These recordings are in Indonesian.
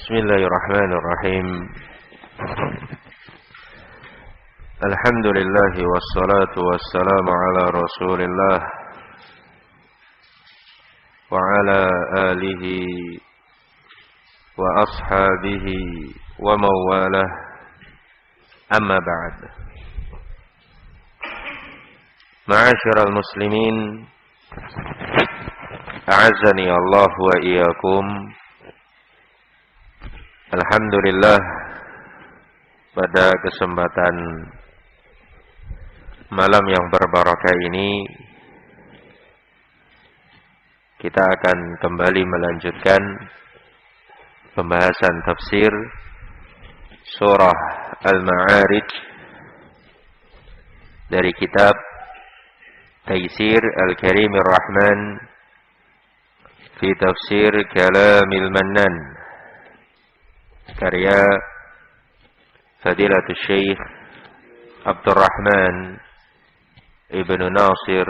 Bismillahirrahmanirrahim. Alhamdulillah wassalatu wassalamu ala Rasulillah wa ala alihi wa ashabihi wa mawalah. Amma ba'd. Ma'asyiral muslimin, a'azzani Allah wa iyyakum. Alhamdulillah, pada kesempatan malam yang berbarakah ini kita akan kembali melanjutkan pembahasan tafsir surah Al-Ma'arij dari kitab Taysir Al-Karimir Rahman fi Tafsir Kalamil Mannan, karya Fadilatul Syekh Abdurrahman Ibn Nasir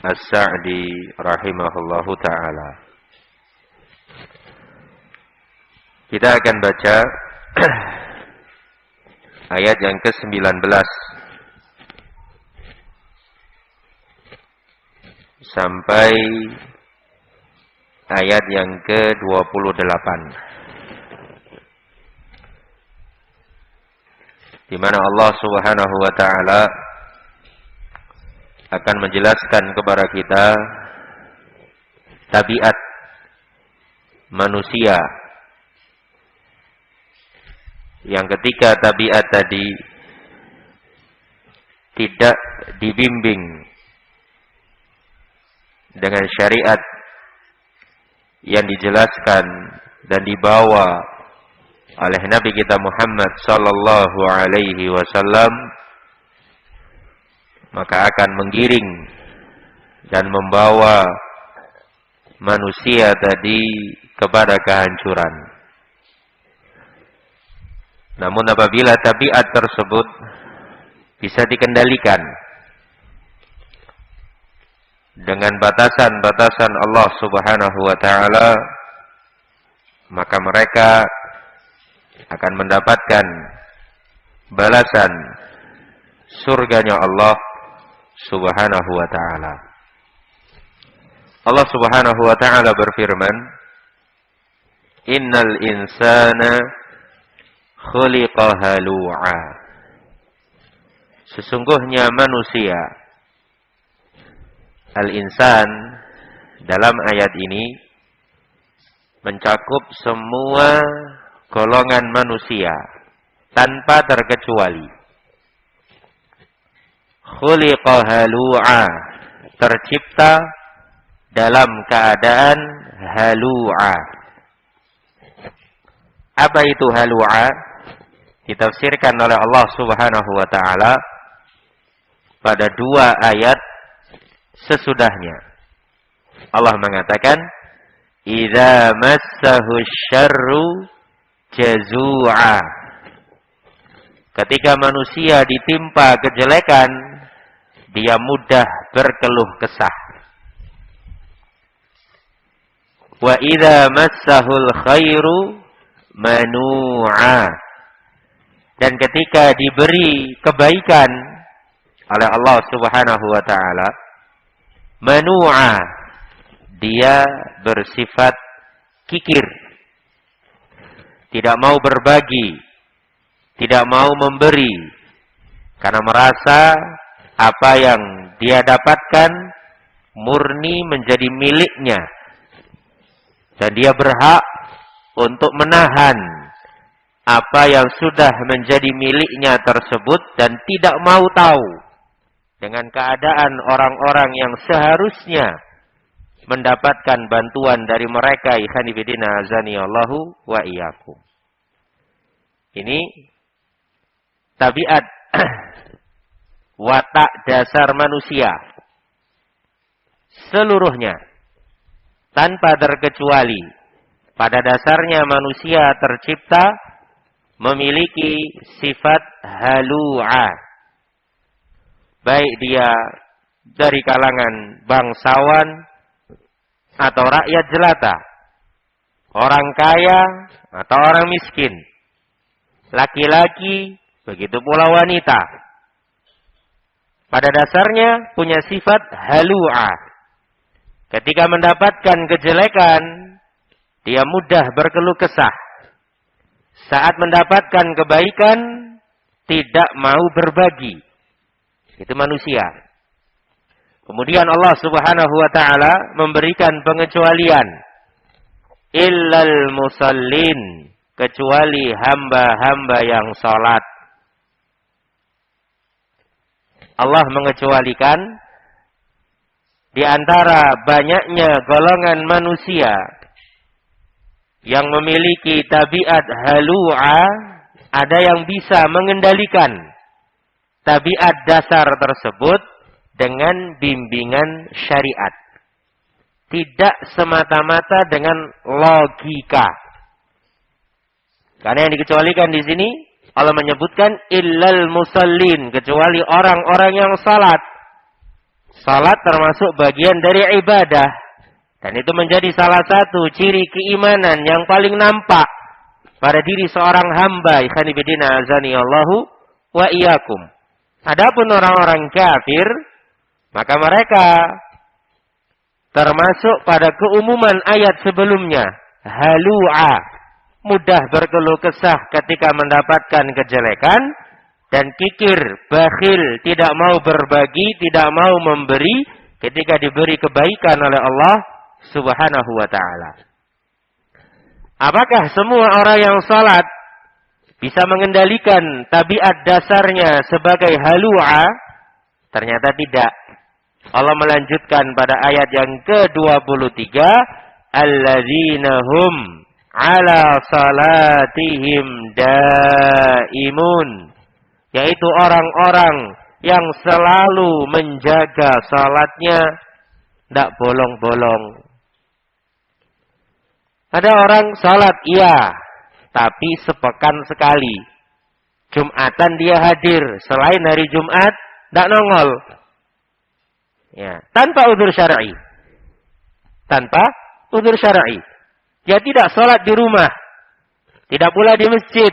As-Sa'di rahimahullahu ta'ala. Kita akan baca ayat yang ke-19 sampai ayat yang ke-28, di mana Allah Subhanahu wa taala akan menjelaskan kepada kita tabiat manusia yang ketika tabiat tadi tidak dibimbing dengan syariat yang dijelaskan dan dibawa oleh Nabi kita Muhammad sallallahu alaihi wasallam, maka akan menggiring dan membawa manusia tadi kepada kehancuran. Namun apabila tabiat tersebut bisa dikendalikan dengan batasan-batasan Allah Subhanahu wa taala, maka mereka akan mendapatkan balasan surganya Allah Subhanahu wa taala. Allah Subhanahu wa taala berfirman, "Innal insana khuliqa halu'a." Sesungguhnya manusia, al-insan dalam ayat ini mencakup semua golongan manusia tanpa terkecuali. Khuliqa halu'a, tercipta dalam keadaan halu'a. Apa itu halu'a? Ditafsirkan oleh Allah Subhanahu wa taala pada dua ayat sesudahnya. Allah mengatakan, "Idza massahu syarru jazu'a." Ketika manusia ditimpa kejelekan, dia mudah berkeluh kesah. Wa idza massahul khairu manu'a. Dan ketika diberi kebaikan oleh Allah Subhanahu wa taala, manu'a, dia bersifat kikir, tidak mau berbagi, tidak mau memberi, karena merasa apa yang dia dapatkan murni menjadi miliknya, dan dia berhak untuk menahan apa yang sudah menjadi miliknya tersebut dan tidak mau tahu dengan keadaan orang-orang yang seharusnya mendapatkan bantuan dari mereka. Ikhwani fillah, azani Allahu wa iyyakum. Ini tabiat watak dasar manusia seluruhnya tanpa terkecuali. Pada dasarnya manusia tercipta memiliki sifat halu'a, baik dia dari kalangan bangsawan atau rakyat jelata, orang kaya atau orang miskin, laki-laki, begitu pula wanita. Pada dasarnya punya sifat halu'a. Ketika mendapatkan kejelekan, dia mudah berkeluh kesah. Saat mendapatkan kebaikan, tidak mau berbagi. Itu manusia. Kemudian Allah Subhanahu wa ta'ala memberikan pengecualian. Illal musallin. Kecuali hamba-hamba yang salat. Allah mengecualikan di antara banyaknya golongan manusia yang memiliki tabiat halu'a, ada yang bisa mengendalikan tabiat dasar tersebut dengan bimbingan syariat. Tidak semata-mata dengan logika. Karena yang dikecualikan di sini Allah menyebutkan illal musallin, kecuali orang-orang yang salat. Salat termasuk bagian dari ibadah. Dan itu menjadi salah satu ciri keimanan yang paling nampak pada diri seorang hamba. Ikhwan fillah azanillahu wa iyyakum. Adapun orang-orang kafir, maka mereka termasuk pada keumuman ayat sebelumnya. Halu'a. Mudah berkeluh kesah ketika mendapatkan kejelekan. Dan kikir, bakhil, tidak mau berbagi, tidak mau memberi ketika diberi kebaikan oleh Allah Subhanahu wa ta'ala. Apakah semua orang yang salat bisa mengendalikan tabiat dasarnya sebagai halu'a? Ternyata tidak. Allah melanjutkan pada ayat yang ke-23. Alladzina hum ala salatihim daimun. Yaitu orang-orang yang selalu menjaga salatnya, tidak bolong-bolong. Ada orang salat, iya, tapi sepekan sekali. Jumatan dia hadir, selain hari Jumat, tidak nongol. Ya, tanpa udzur syar'i. Tanpa udzur syar'i. Dia tidak salat di rumah, tidak pula di masjid.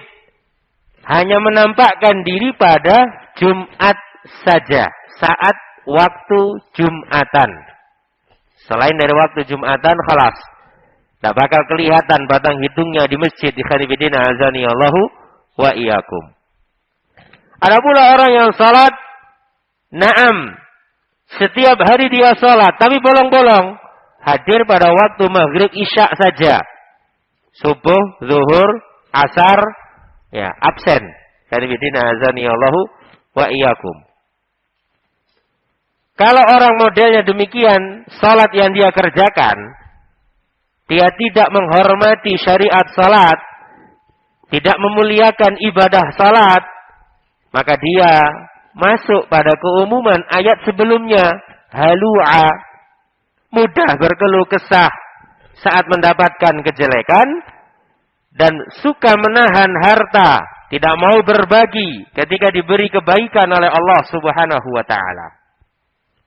Hanya menampakkan diri pada Jumat saja. Saat waktu Jumatan. Selain dari waktu Jumatan, khalas. Tak bakal kelihatan batang hidungnya di masjid. Ikhwan fillah azanillahu wa iyyakum. Ada pula orang yang salat. Naam. Setiap hari dia salat. Tapi bolong-bolong. Hadir pada waktu maghrib isya saja. Subuh, zuhur, asar. Ya, absen. Karibidina azanillahu wa iyyakum. Kalau orang modelnya demikian, salat yang dia kerjakan, dia tidak menghormati syariat salat, tidak memuliakan ibadah salat, maka dia masuk pada keumuman ayat sebelumnya, halu'a, mudah berkeluh kesah saat mendapatkan kejelekan, dan suka menahan harta, tidak mau berbagi ketika diberi kebaikan oleh Allah Subhanahu wa ta'ala.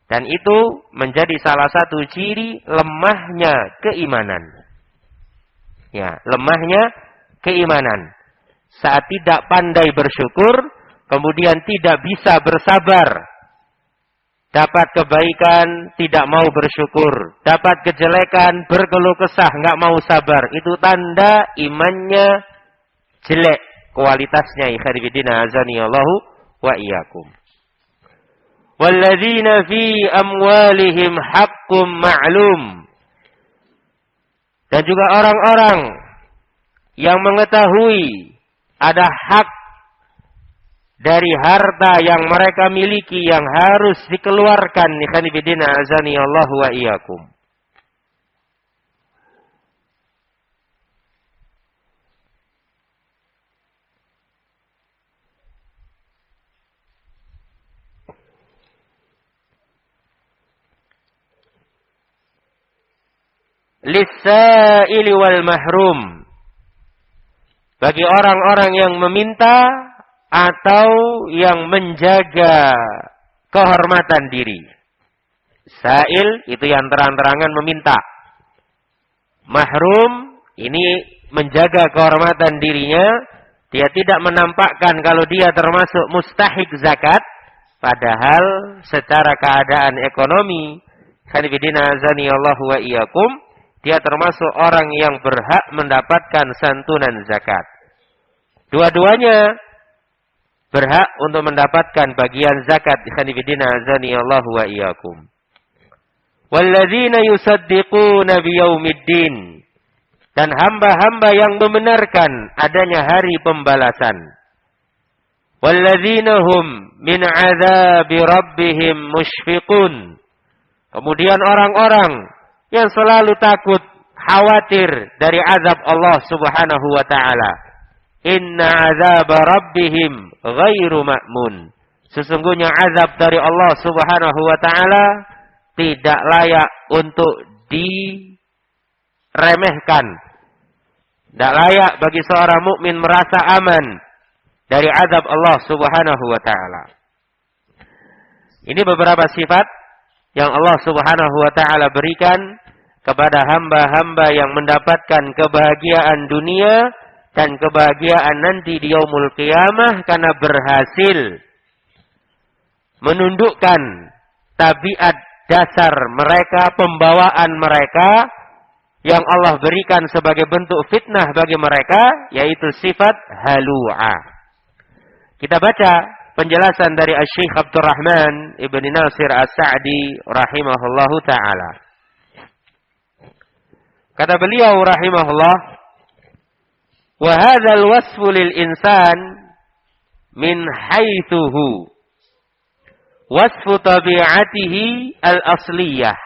Dan itu menjadi salah satu ciri lemahnya keimanan. Ya, lemahnya keimanan. Saat tidak pandai bersyukur, kemudian tidak bisa bersabar. Dapat kebaikan, tidak mau bersyukur. Dapat kejelekan, berkeluh kesah, nggak mau sabar. Itu tanda imannya jelek. Kualitasnya, ikhwan fillah azanillahu wa iyyakum. Walladzina fi amwalihim haqqum ma'lum. Dan juga orang-orang yang mengetahui ada hak dari harta yang mereka miliki yang harus dikeluarkan. Ikhwan fillah azanillahu wa iyyakum. Lis-sa'ili wal mahrum. Bagi orang-orang yang meminta atau yang menjaga kehormatan diri. Sa'il itu yang terang-terangan meminta. Mahrum Ini menjaga kehormatan dirinya. Dia tidak menampakkan kalau dia termasuk mustahik zakat. Padahal secara keadaan ekonomi, khanifidina azanillahu wa iyyakum, dia termasuk orang yang berhak mendapatkan santunan zakat. Dua-duanya berhak untuk mendapatkan bagian zakat. Khanifidina azanillahu wa iyyakum. Walladzina yusaddiquna biyaumiddin. Dan hamba-hamba yang membenarkan adanya hari pembalasan. Walladzina hum min adzabi rabbihim musyfiqun. Kemudian orang-orang yang selalu takut, khawatir dari azab Allah Subhanahu wa taala. Inna azab rabbihim ghairu ma'mun. Sesungguhnya azab dari Allah Subhanahu wa taala tidak layak untuk diremehkan. Tidak layak bagi seorang mukmin merasa aman dari azab Allah Subhanahu wa taala. Ini beberapa sifat yang Allah Subhanahu wa taala berikan kepada hamba-hamba yang mendapatkan kebahagiaan dunia dan kebahagiaan nanti di yaumul qiyamah karena berhasil menundukkan tabiat dasar mereka, pembawaan mereka yang Allah berikan sebagai bentuk fitnah bagi mereka, yaitu sifat halu'a. Kita baca penjelasan dari Asy-Syaikh Abdurrahman Ibn Nasir As-Sa'di rahimahullahu ta'ala. Kata beliau rahimahullah, wa hadzal wasfu lil insan min haitsuhu wasfu tabi'atihi al-asliyah.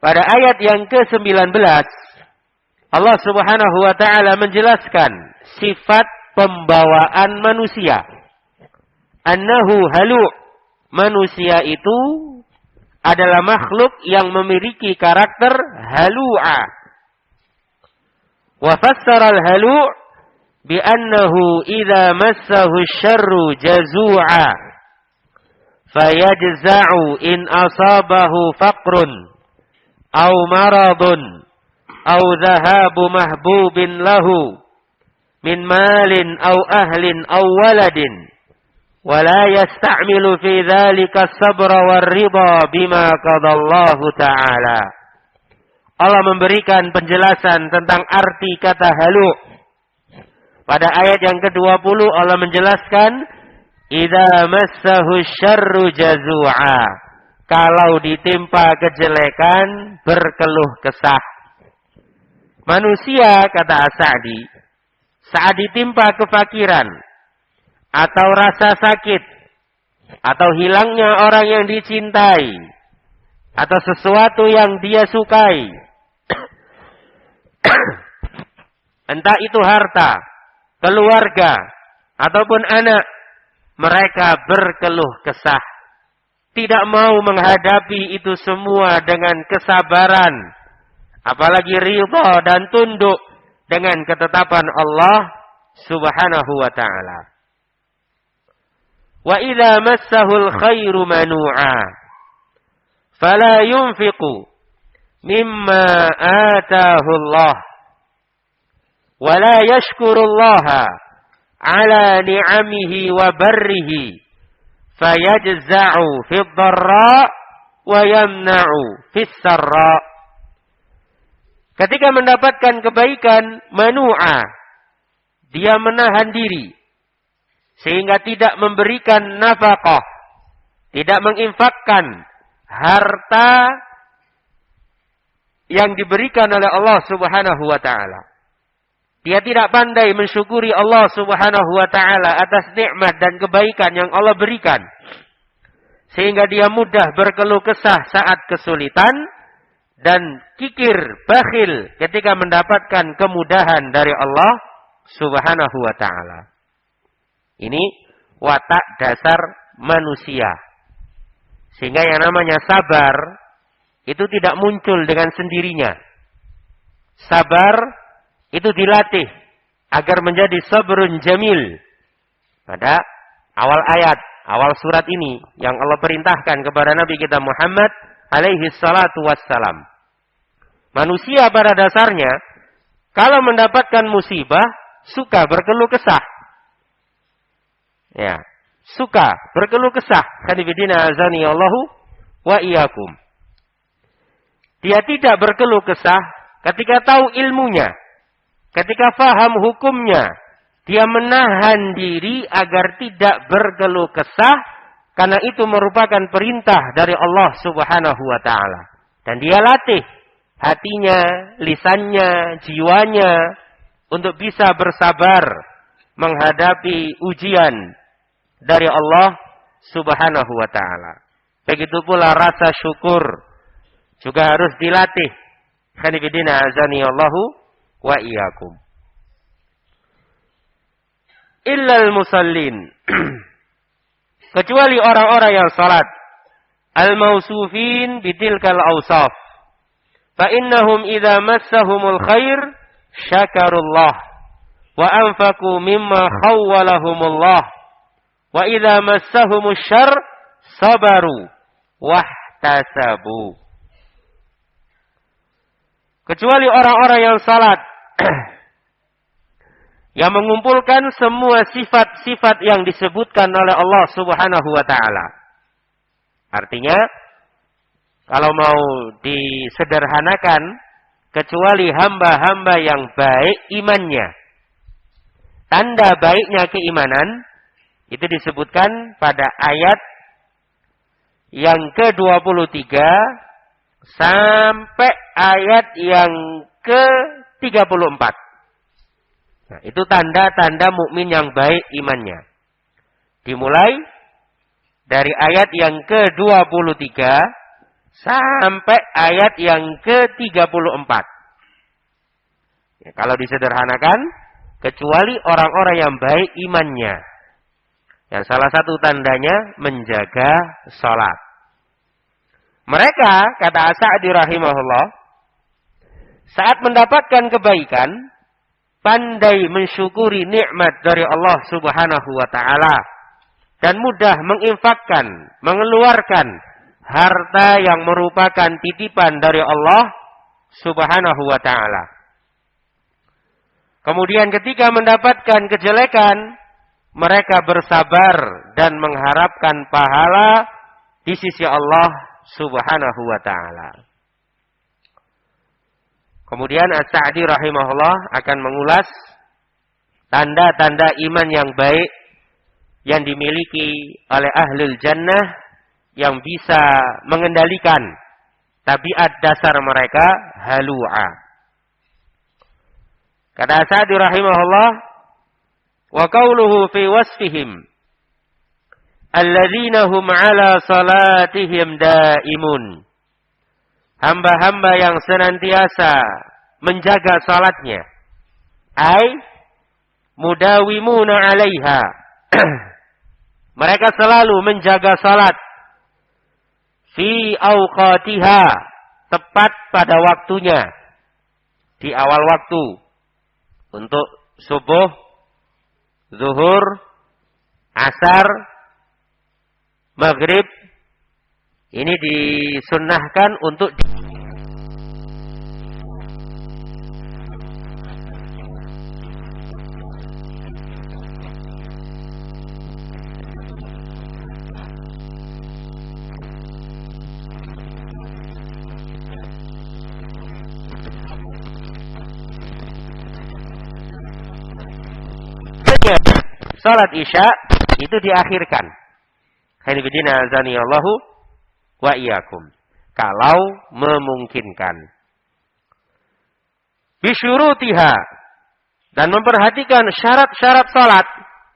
Pada ayat yang ke-19 Allah Subhanahu wa taala menjelaskan sifat pembawaan manusia. Annahu halu'. Manusia itu adalah makhluk yang memiliki karakter halu'a. Wa fassara al-halu' bi annahu idza massahu asy-syarru jazu'a fayajza'u in asabahu faqrun aw maradun aw dhahabu mahbubin lahu min malin aw ahlin aw waladin wa la yasta'milu fi dzalika as-sabra war-ridha bima qadallahu ta'ala. Allah memberikan penjelasan tentang arti kata halu. Pada ayat yang ke-20 Allah menjelaskan idza massahu syarru jazu'a. Kalau ditimpa kejelekan, berkeluh kesah. Manusia, kata As-Sa'di, saat ditimpa kefakiran, atau rasa sakit, atau hilangnya orang yang dicintai, atau sesuatu yang dia sukai, entah itu harta, keluarga, ataupun anak, mereka berkeluh kesah. Tidak mau menghadapi itu semua dengan kesabaran. Apalagi ridha dan tunduk dengan ketetapan Allah Subhanahu wa ta'ala. Wa idza massahul khairu manu'a. Fala yunfiqu mimma atahu Allah. Wa la yashkurullaha ala ni'amihi wa barrihi. Fayajza'u fid dharra wa yamna'u fis sarra. Ketika mendapatkan kebaikan, manu'a, dia menahan diri sehingga tidak memberikan nafkah, tidak menginfakkan harta yang diberikan oleh Allah Subhanahu wa taala. Dia tidak pandai mensyukuri Allah Subhanahu wa ta'ala atas nikmat dan kebaikan yang Allah berikan. Sehingga dia mudah berkeluh kesah saat kesulitan dan kikir, bakhil ketika mendapatkan kemudahan dari Allah Subhanahu wa ta'ala. Ini watak dasar manusia. Sehingga yang namanya sabar itu tidak muncul dengan sendirinya. Sabar itu dilatih agar menjadi sabrun jamil. Pada awal ayat, awal surat ini yang Allah perintahkan kepada Nabi kita Muhammad alaihi salatu wassalam. Manusia pada dasarnya, kalau mendapatkan musibah, suka berkeluh kesah. Ya, suka berkeluh kesah. Khanifidina azani Allahu wa iyyakum. Dia tidak berkeluh kesah ketika tahu ilmunya. Ketika faham hukumnya. Dia menahan diri agar tidak berkeluh kesah. Karena itu merupakan perintah dari Allah subhanahu wa ta'ala. Dan dia latih hatinya, lisannya, jiwanya. Untuk bisa bersabar menghadapi ujian dari Allah subhanahu wa ta'ala. Begitu pula rasa syukur. Juga harus dilatih. Khanifidina azani Allahu wa iyyakum. Illal musallin. Kecuali orang-orang yang salat. Al-mausufin bitilkal awsaf. Fa innahum idza massahumul khair syakarullah. Wa anfaqu mimma khawwalahumullah. Wa idza massahumus syarr sabaru wahtasabu. Kecuali orang-orang yang salat. Yang mengumpulkan semua sifat-sifat yang disebutkan oleh Allah subhanahu wa ta'ala. Artinya, kalau mau disederhanakan, kecuali hamba-hamba yang baik imannya. Tanda baiknya keimanan, itu disebutkan pada ayat yang ke-23 sampai ayat yang ke-34. Nah, itu tanda-tanda mukmin yang baik imannya. Dimulai dari ayat yang ke-23 sampai ayat yang ke-34. Ya, kalau disederhanakan, kecuali orang-orang yang baik imannya. Yang salah satu tandanya menjaga sholat. Mereka, kata As-Sa'di rahimahullah, saat mendapatkan kebaikan, pandai mensyukuri nikmat dari Allah subhanahu wa ta'ala. Dan mudah menginfakkan, mengeluarkan harta yang merupakan titipan dari Allah subhanahu wa ta'ala. Kemudian ketika mendapatkan kejelekan, mereka bersabar dan mengharapkan pahala di sisi Allah subhanahu wa ta'ala. Kemudian As-Sa'di rahimahullah akan mengulas tanda-tanda iman yang baik yang dimiliki oleh ahlul jannah yang bisa mengendalikan tabiat dasar mereka halu'a. Kata As-Sa'di rahimahullah, wa qauluhu fi wasfihim alladzina hum ala salatihim daimun. Hamba-hamba yang senantiasa menjaga salatnya. Ai mudawimuna 'alaiha. Mereka selalu menjaga salat fi awqatiha, tepat pada waktunya. Di awal waktu. Untuk subuh, zuhur, asar, maghrib. Ini disunnahkan untuk salat isya itu diakhirkan. Khairibidina azani Allahu wa iyyakum. Kalau memungkinkan. Bisyurutiha. Dan memperhatikan syarat-syarat salat.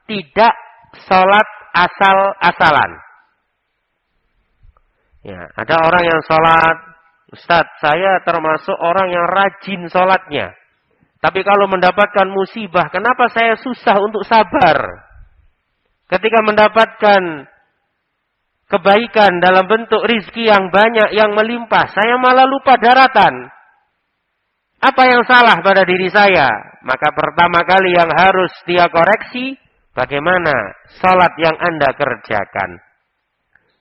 Tidak salat asal-asalan. Ya, ada orang yang salat, Ustaz, saya termasuk orang yang rajin salatnya. Tapi kalau mendapatkan musibah, kenapa saya susah untuk sabar? Ketika mendapatkan kebaikan dalam bentuk rizki yang banyak, yang melimpah, saya malah lupa daratan. Apa yang salah pada diri saya? Maka pertama kali yang harus dia koreksi, bagaimana salat yang Anda kerjakan.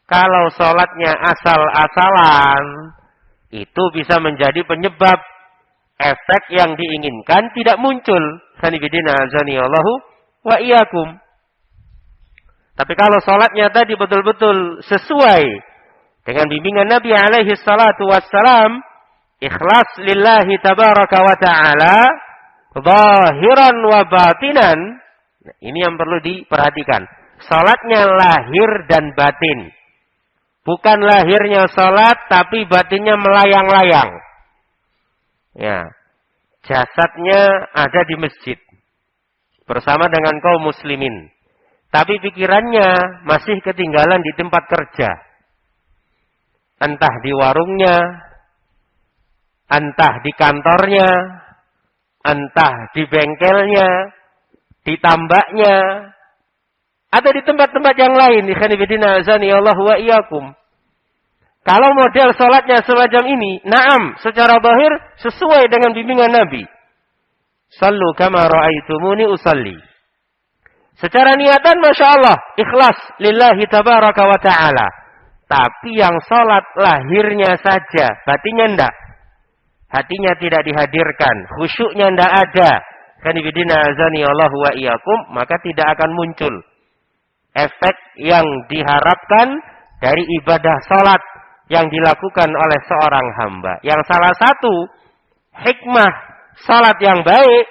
Kalau salatnya asal-asalan, itu bisa menjadi penyebab efek yang diinginkan tidak muncul. Sanibidina azanillahu wa iyyakum. Tapi kalau salatnya tadi betul-betul sesuai dengan bimbingan Nabi alaihi salatu wassalam, ikhlas lillahi tabaraka wa ta'ala, zahiran wa batinan. Nah, ini yang perlu diperhatikan. Salatnya lahir dan batin. Bukan lahirnya salat tapi batinnya melayang-layang. Ya. Jasadnya ada di masjid bersama dengan kaum muslimin. Tapi pikirannya masih ketinggalan di tempat kerja. Entah di warungnya, entah di kantornya, entah di bengkelnya, di tambaknya, atau di tempat-tempat yang lain. Ikhwanifidina azanillahu wa iyyakum. Kalau model salatnya semacam ini, na'am, secara zahir sesuai dengan bimbingan Nabi. Sallu kama ra'aitumuni usalli. Secara niatan Masya Allah, ikhlas lillahi tabaraka wa ta'ala. Tapi yang salat lahirnya saja, batinnya enggak. Hatinya tidak dihadirkan, khusyuknya enggak ada. Kanibidina azani Allahu wa iyyakum, maka tidak akan muncul efek yang diharapkan dari ibadah salat yang dilakukan oleh seorang hamba. Yang salah satu hikmah salat yang baik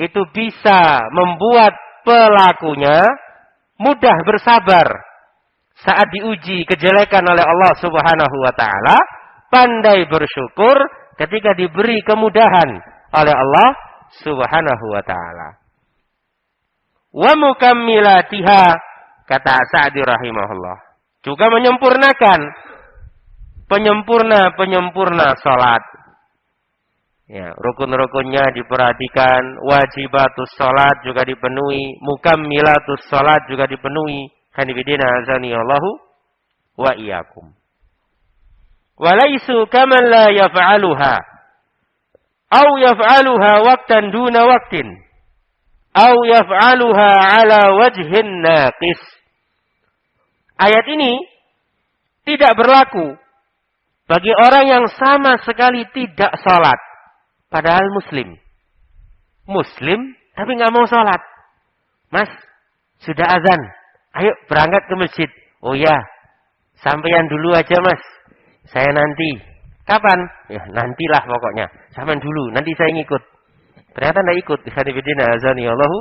itu bisa membuat pelakunya mudah bersabar saat diuji kejelekan oleh Allah Subhanahu wa taala, pandai bersyukur ketika diberi kemudahan oleh Allah Subhanahu wa taala. Wa mukammilatiha, kata Sa'di rahimahullah, juga menyempurnakan penyempurna salat. Ya, rukun-rukunnya diperhatikan, wajibatus salat juga dipenuhi, mukammilatus salat juga dipenuhi. Kanibidina azanillahu wa iyyakum. Walaisu kaman la yaf'aluha aw yaf'aluha waqtan duna waqtin aw yaf'aluha ala wajhin naqis. Ayat ini tidak berlaku bagi orang yang sama sekali tidak salat. Padahal muslim. Muslim, tapi nggak mau sholat. Mas, sudah azan. Ayo berangkat ke masjid. Oh ya, sampeyan dulu aja mas. Saya nanti. Kapan? Ya nantilah pokoknya. Sampeyan dulu, nanti saya ngikut. Ternyata nggak ikut. Ikhwanifidina azanillahu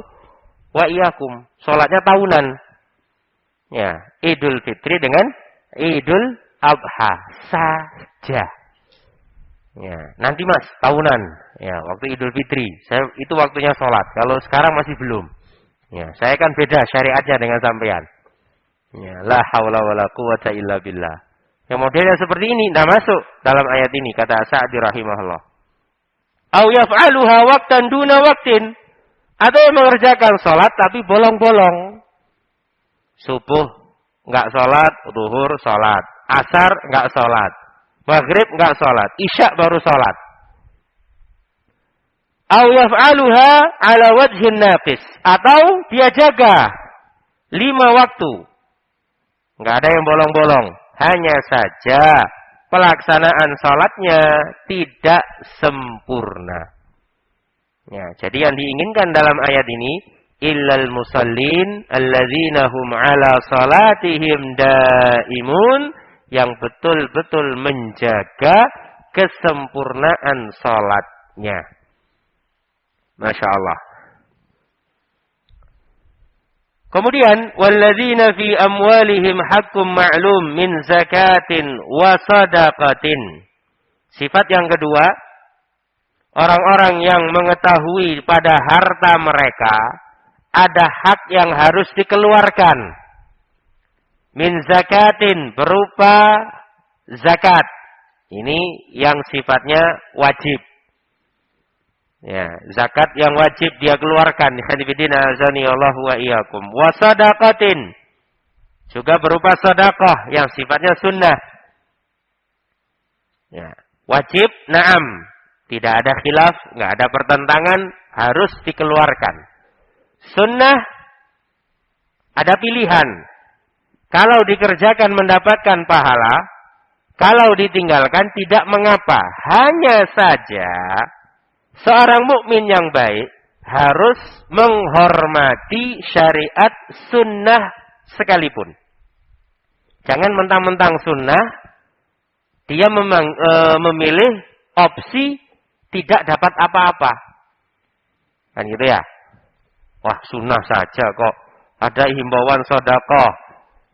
wa iyyakum. Sholatnya tahunan. Ya, Idul Fitri dengan Idul Adha saja. Ya, nanti mas, tahunan. Ya, waktu Idul Fitri. Itu waktunya sholat. Kalau sekarang masih belum. Ya, saya kan beda syariatnya dengan sampean. Ya, la haula wala quwata illa billah. Yang modelnya seperti ini tidak masuk dalam ayat ini, kata Sa'di rahimahullah. Au yaf'aluha waqtan duna waqtin. Atau yang mengerjakan sholat tapi bolong-bolong. Subuh enggak sholat, zuhur sholat, asar enggak sholat, maghrib enggak sholat, isya baru sholat. Au yaf'aluha ala wajhin naqis. Atau dia jaga 5 waktu. Enggak ada yang bolong-bolong. Hanya saja pelaksanaan sholatnya tidak sempurna. Ya, jadi yang diinginkan dalam ayat ini, illal musallin alladzina hum ala salatihim daimun, yang betul-betul menjaga kesempurnaan salatnya. Masya Allah. Kemudian, walladzina fi amwalihim haqqum ma'lum min zakatin wa sadaqatin. Sifat yang kedua, orang-orang yang mengetahui pada harta mereka ada hak yang harus dikeluarkan. Min zakatin, berupa zakat. Ini yang sifatnya wajib. Ya, zakat yang wajib dia keluarkan. Hadibidina azani Allah wa iyyakum. Wa sadaqatin, juga berupa sedekah yang sifatnya sunnah. Ya, wajib, na'am. Tidak ada khilaf, enggak ada pertentangan, harus dikeluarkan. Sunnah ada pilihan. Kalau dikerjakan mendapatkan pahala, Kalau ditinggalkan tidak mengapa. Hanya saja seorang mukmin yang baik harus menghormati syariat sunnah sekalipun. Jangan mentang-mentang sunnah, dia memilih opsi tidak dapat apa-apa. Kan gitu ya. Wah, sunnah saja kok. Ada himbauan sedekah.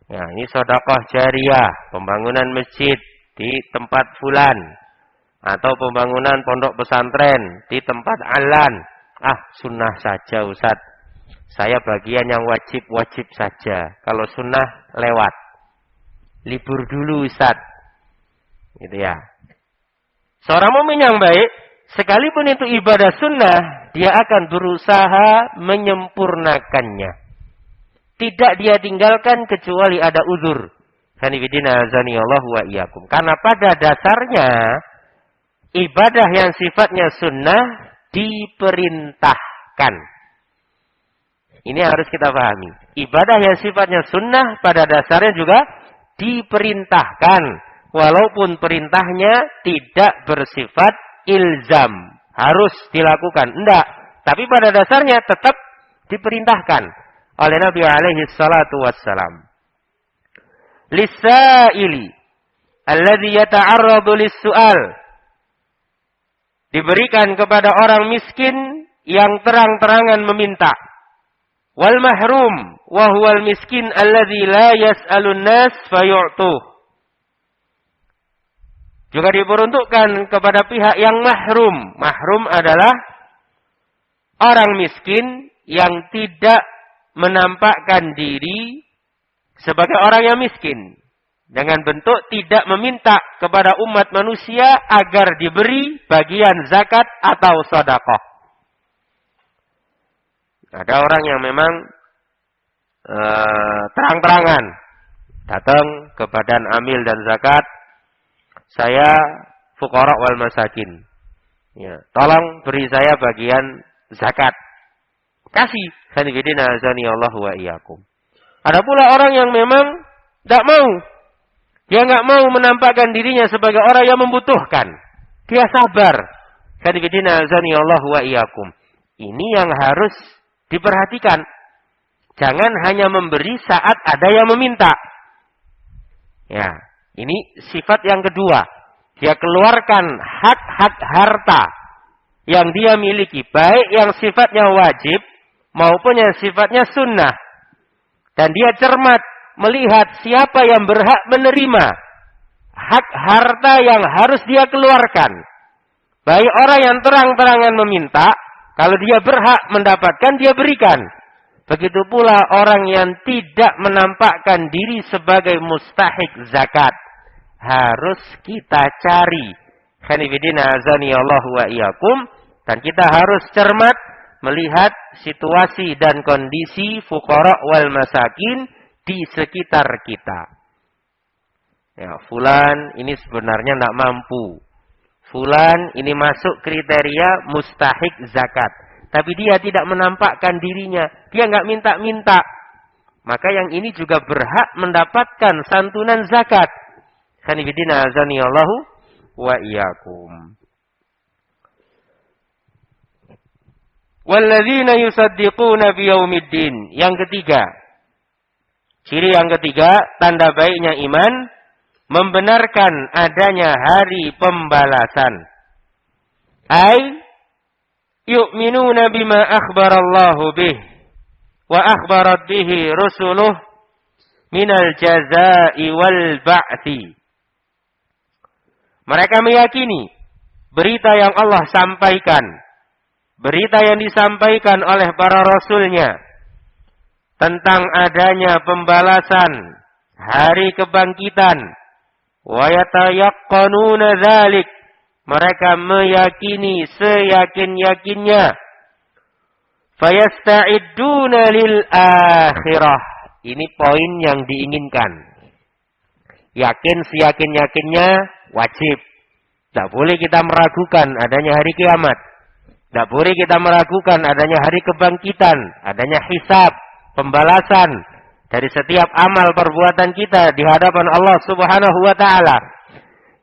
Ya, ini sedekah jariah, pembangunan masjid di tempat fulan. Atau pembangunan pondok pesantren di tempat alan. Ah, sunnah saja Ustaz. Saya bagian yang wajib-wajib saja. Kalau sunnah lewat. Libur dulu Ustaz. Gitu ya. Seorang mukmin yang baik, sekalipun itu ibadah sunnah, dia akan berusaha menyempurnakannya. Tidak dia tinggalkan kecuali ada uzur. Hanifidina azanillahu wa iyyakum. Karena pada dasarnya ibadah yang sifatnya sunnah diperintahkan. Ini harus kita pahami. Ibadah yang sifatnya sunnah pada dasarnya juga diperintahkan. Walaupun perintahnya tidak bersifat ilzam. Harus dilakukan. Enggak. Tapi pada dasarnya tetap diperintahkan oleh Nabi alaihi salatu wassalam. Lissaili alladhi yata'arradu lis-su'al. Diberikan kepada orang miskin yang terang-terangan meminta. Wal mahrum wa huwal miskin alladzi la yas'alun nas fayu'tuh. Juga diperuntukkan kepada pihak yang mahrum. Mahrum adalah orang miskin yang tidak menampakkan diri sebagai orang yang miskin. Dengan bentuk tidak meminta kepada umat manusia agar diberi bagian zakat atau sedekah. Ada orang yang memang terang-terangan datang ke badan amil dan zakat. Saya fuqara wal masakin. Ya, tolong beri saya bagian zakat. Kasih. Hanifidina azanillahu wa iyyakum. Ada pula orang yang memang tidak mau. Dia nggak mau menampakkan dirinya sebagai orang yang membutuhkan. Dia sabar. Hanifidina azanillahu wa iyyakum. Ini yang harus diperhatikan. Jangan hanya memberi saat ada yang meminta. Ya, ini sifat yang kedua. Dia keluarkan hak-hak harta yang dia miliki. Baik yang sifatnya wajib maupun yang sifatnya sunnah. Dan dia cermat melihat siapa yang berhak menerima hak harta yang harus dia keluarkan. Baik orang yang terang-terangan meminta, kalau dia berhak mendapatkan, dia berikan. Begitu pula orang yang tidak menampakkan diri sebagai mustahik zakat. Harus kita cari. Khanifidina azanillahu wa iyyakum. Dan kita harus cermat melihat situasi dan kondisi fuqara wal masakin di sekitar kita. Ya, fulan ini sebenarnya tidak mampu. Fulan ini masuk kriteria mustahik zakat. Tapi dia tidak menampakkan dirinya. Dia nggak minta-minta. Maka yang ini juga berhak mendapatkan santunan zakat. Khanifidina azanillahu wa iyyakum. Walladzina yusaddiquna biyaumiddin. Yang ketiga. Ciri yang ketiga, tanda baiknya iman, membenarkan adanya hari pembalasan. Ai yu'minuna bima akhbarallahu bih wa akhbarat bihi rusuluh minal jazaa'i wal ba'thi. Mereka meyakini berita yang Allah sampaikan, berita yang disampaikan oleh para rasulnya tentang adanya pembalasan, hari kebangkitan. Wa yatayaqqanuna dzalik. Mereka meyakini seyakin-yakinnya. Fayasta'idduna lil akhirah. Ini poin yang diinginkan. Yakin seyakin-yakinnya wajib. Tidak boleh kita meragukan adanya hari kiamat. Tidak boleh kita meragukan adanya hari kebangkitan, adanya hisab, pembalasan dari setiap amal perbuatan kita di hadapan Allah Subhanahu wa taala.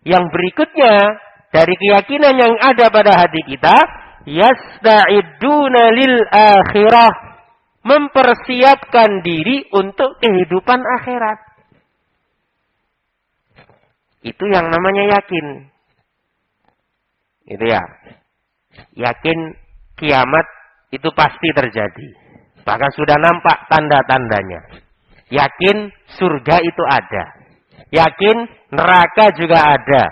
Yang berikutnya dari keyakinan yang ada pada hati kita, yasta'iduna lil akhirah, mempersiapkan diri untuk kehidupan akhirat. Itu yang namanya yakin. Itu ya. Yakin kiamat itu pasti terjadi. Bahkan sudah nampak tanda-tandanya. Yakin surga itu ada. Yakin neraka juga ada.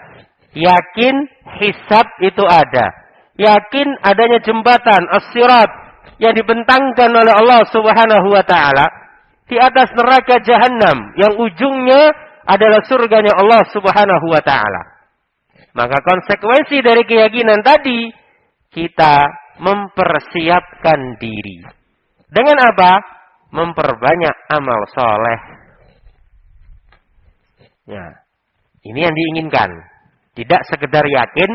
Yakin hisab itu ada. Yakin adanya jembatan as-sirat yang dibentangkan oleh Allah Subhanahu wa taala di atas neraka jahanam yang ujungnya adalah surganya Allah Subhanahu wa taala. Maka konsekuensi dari keyakinan tadi, kita mempersiapkan diri. Dengan apa? Memperbanyak amal soleh. Ya, ini yang diinginkan. Tidak sekedar yakin,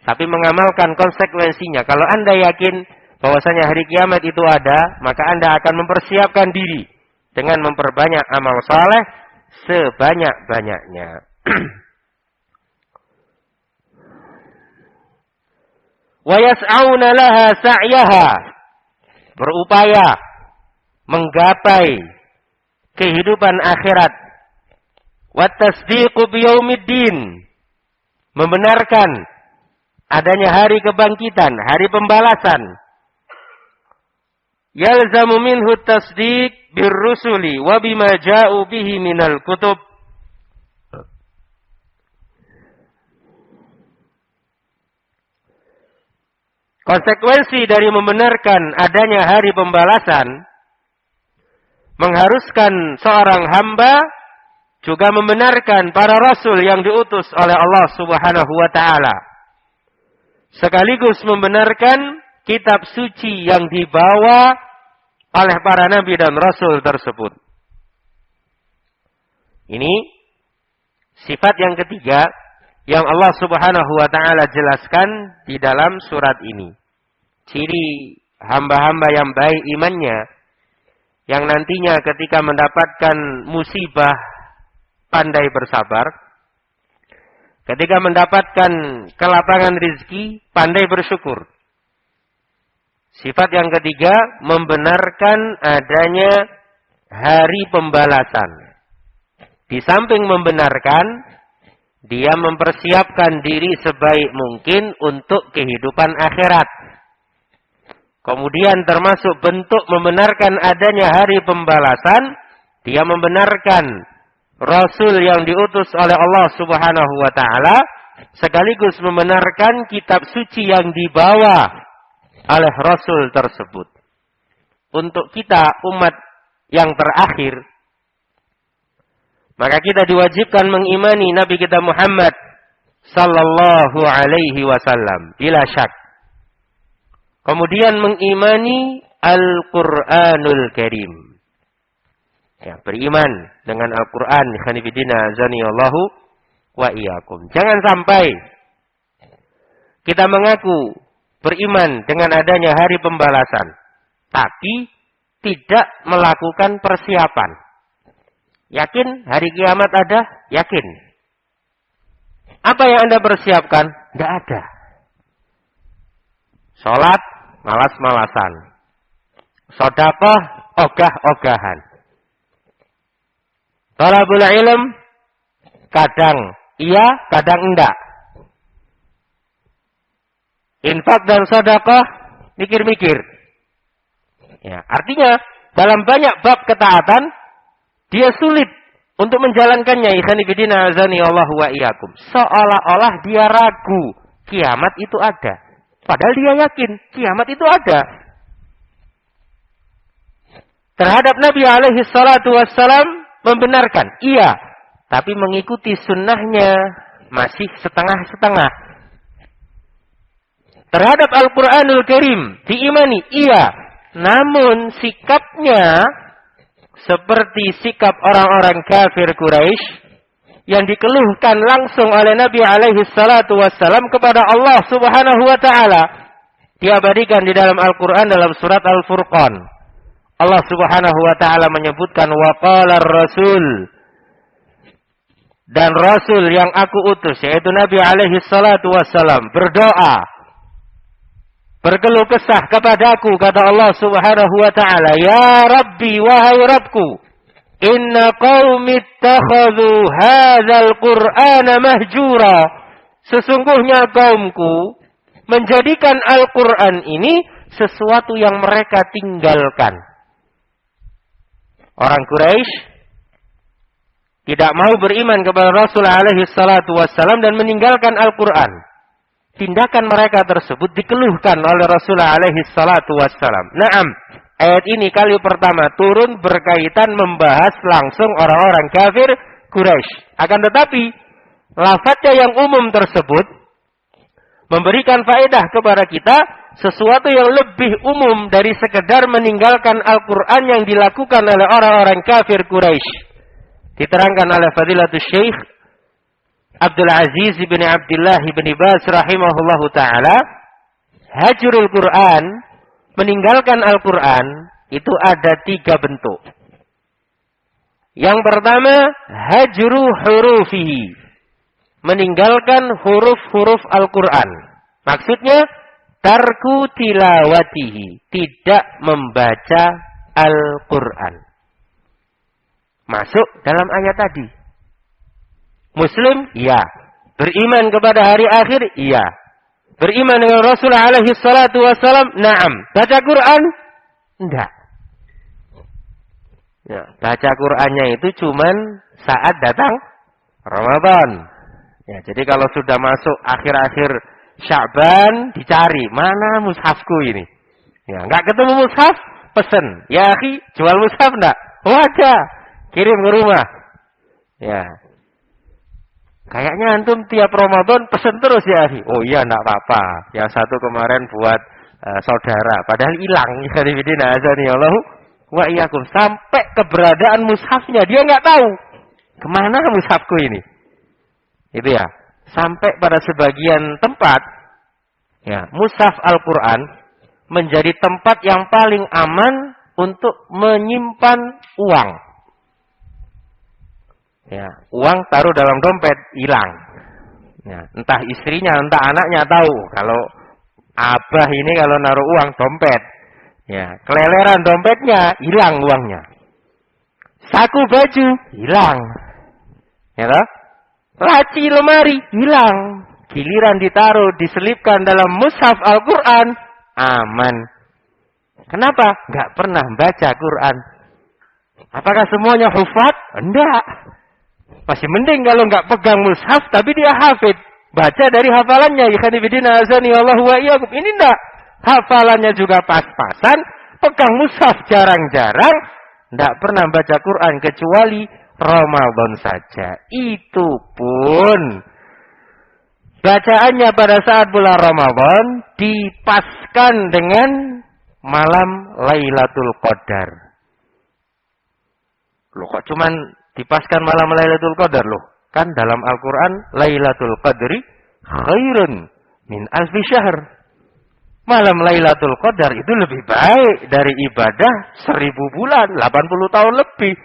tapi mengamalkan konsekuensinya. Kalau Anda yakin bahwasanya hari kiamat itu ada, maka Anda akan mempersiapkan diri dengan memperbanyak amal soleh sebanyak-banyaknya. Wa yas'auna laha sa'yaha, berupaya menggapai kehidupan akhirat. Wa tasdiqu biyaumiddin, membenarkan adanya hari kebangkitan, hari pembalasan. Yalzamu minhu tasdiq birrusuli wa bima ja'u bihi minal kutub. Konsekuensi dari membenarkan adanya hari pembalasan mengharuskan seorang hamba juga membenarkan para rasul yang diutus oleh Allah Subhanahu wa taala. Sekaligus membenarkan kitab suci yang dibawa oleh para nabi dan rasul tersebut. Ini sifat yang ketiga yang Allah Subhanahu wa taala jelaskan di dalam surat ini. Ciri hamba-hamba yang baik imannya, yang nantinya ketika mendapatkan musibah pandai bersabar, ketika mendapatkan kelapangan rizki pandai bersyukur. Sifat yang ketiga, membenarkan adanya hari pembalasan. Di samping membenarkan, dia mempersiapkan diri sebaik mungkin untuk kehidupan akhirat. Kemudian termasuk bentuk membenarkan adanya hari pembalasan, dia membenarkan Rasul yang diutus oleh Allah Subhanahu wa taala, sekaligus membenarkan kitab suci yang dibawa oleh Rasul tersebut. Untuk kita umat yang terakhir, maka kita diwajibkan mengimani Nabi kita Muhammad sallallahu alaihi wasallam bila syak. Kemudian mengimani Al-Qur'anul Karim. Ya, beriman dengan Al-Qur'an, khanifidina azanillahu wa iyyakum. Jangan sampai kita mengaku beriman dengan adanya hari pembalasan, tapi tidak melakukan persiapan. Yakin hari kiamat ada? Yakin. Apa yang Anda persiapkan? Tidak ada. Sholat, malas-malasan. Sedekah, ogah-ogahan. Talabul ilm, kadang iya, kadang enggak. Infak dan sedekah, mikir-mikir. Ya, artinya dalam banyak bab ketaatan dia sulit untuk menjalankannya. Ikhwan fillah azani Allah wa iyyakum. Seolah-olah dia ragu kiamat itu ada. Padahal dia yakin kiamat itu ada. Terhadap Nabi alaihi salatu wassalam membenarkan, iya, tapi mengikuti sunnahnya masih setengah-setengah. Terhadap Al-Qur'anul Karim diimani, iya, namun sikapnya seperti sikap orang-orang kafir Quraisy yang dikeluhkan langsung oleh Nabi alaihi salatu wassalam kepada Allah Subhanahu wa taala. Diabadikan di dalam Al-Qur'an dalam surat Al-Furqan. Allah Subhanahu wa taala menyebutkan wa qala ar-rasul, dan Rasul yang aku utus, yaitu Nabi alaihi salatu wassalam, berdoa, berkeluh kesah kepadaku, kata Allah subhanahu wa ta'ala, ya Rabbi, wahai Rabbku, inna qaumi ittakhadhu hadzal qur'ana mahjura, sesungguhnya kaumku menjadikan Al-Quran ini sesuatu yang mereka tinggalkan. Orang Quraisy tidak mau beriman kepada Rasul alaihi salatu wassalam dan meninggalkan Al-Quran. Tindakan mereka tersebut dikeluhkan oleh Rasul alaihi salatu wassalam. Naam, ayat ini kali pertama turun berkaitan membahas langsung orang-orang kafir Quraisy. Akan tetapi, lafadznya yang umum tersebut memberikan faedah kepada kita sesuatu yang lebih umum dari sekedar meninggalkan Al-Quran yang dilakukan oleh orang-orang kafir Quraisy. Diterangkan oleh Fadilatul Syekh Abdul Aziz bin Abdullah bin Baz rahimahullahu ta'ala, hajrul Quran, meninggalkan Al-Quran, itu ada 3 bentuk. Yang pertama, hajru hurufihi, meninggalkan huruf-huruf Al-Quran. Maksudnya, tarku tilawatihi, tidak membaca Al-Quran. Masuk dalam ayat tadi. Muslim? Iya. Beriman kepada hari akhir? Iya. Beriman dengan Rasulullah alaihi salatu wassalam? Naam. Baca Quran? Enggak. Ya, baca Qurannya itu cuman saat datang Ramadan. Ya, jadi kalau sudah masuk akhir-akhir Sya'ban, dicari, mana mushafku ini? Ya, enggak ketemu mushaf, pesen. Ya, akhi, jual mushaf enggak? Oh, ada. Kirim ke rumah. Ya. Kayaknya antum tiap Ramadan pesen terus ya. Oh iya, enggak apa-apa. Yang satu kemarin buat saudara. Padahal hilang. Ikhwanifidina azani Allah wa iyyakum. Sampai keberadaan mushafnya. Dia enggak tahu. Kemana mushafku ini? Itu ya. Sampai pada sebagian tempat. Ya, mushaf Al-Quran menjadi tempat yang paling aman untuk menyimpan uang. Ya, uang taruh dalam dompet, hilang. Ya, entah istrinya, entah anaknya tahu. Kalau abah ini kalau naruh uang dompet, ya, keleleran dompetnya, hilang uangnya. Saku baju, hilang. Ya toh? Laci lemari, hilang. Giliran ditaruh, diselipkan dalam mushaf Al-Quran, aman. Kenapa? Enggak pernah baca Quran. Apakah semuanya hufat? Enggak. Masih mending kalau nggak pegang mushaf, tapi dia hafid. Baca dari hafalannya. Ikhwanifidina azani Allah wa iyyakum. Ini enggak. Hafalannya juga pas-pasan. Pegang mushaf jarang-jarang. Nggak pernah baca Quran kecuali Ramadan saja. Itu pun bacaannya pada saat bulan Ramadan dipaskan dengan malam Lailatul Qadar. Loh kok cuman dipaskan malam Lailatul Qadar loh. Kan dalam Al-Quran, Lailatul Qadri khairun min alfi syahr. Malam Lailatul Qadar itu lebih baik dari ibadah 1000 bulan, 80 tahun lebih.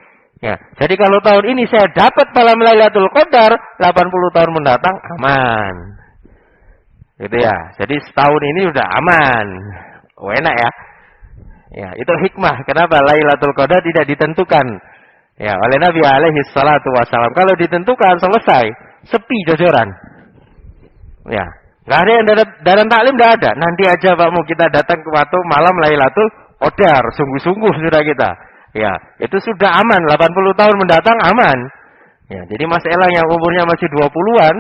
Ya, jadi kalau tahun ini saya dapat malam Lailatul Qadar, 80 tahun mendatang aman. Gitu ya. Jadi setahun ini sudah aman. Oh, enak ya. Ya, itu hikmah kenapa Lailatul Qadar tidak ditentukan. Ya, oleh Nabi alaihi salatu wassalam. Kalau ditentukan selesai, sepi jojoran. Ya, nggak ada yang dalam taklim, nggak ada. Nanti aja Pak Mu kita datang ke waktu malam Lailatul Qadar, sungguh-sungguh sudah kita. Ya, itu sudah aman. 80 tahun mendatang aman. Ya, jadi Mas Elang yang umurnya masih 20-an,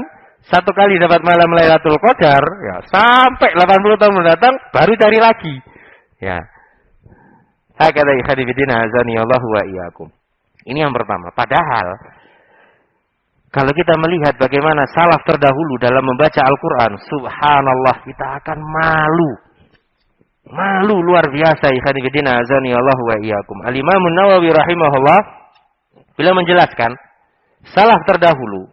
satu kali dapat malam Lailatul Qadar, ya sampai 80 tahun mendatang baru cari lagi. Ya, hakadha ikhwanifidina azani Allah wa iyyakum. Ini yang pertama. Padahal, kalau kita melihat bagaimana salaf terdahulu dalam membaca Al-Quran, subhanallah, kita akan malu. Malu luar biasa. Ikhwanifidina azani Allah wa iyyakum. Al-Imam Nawawi rahimahullah, bila menjelaskan, salaf terdahulu,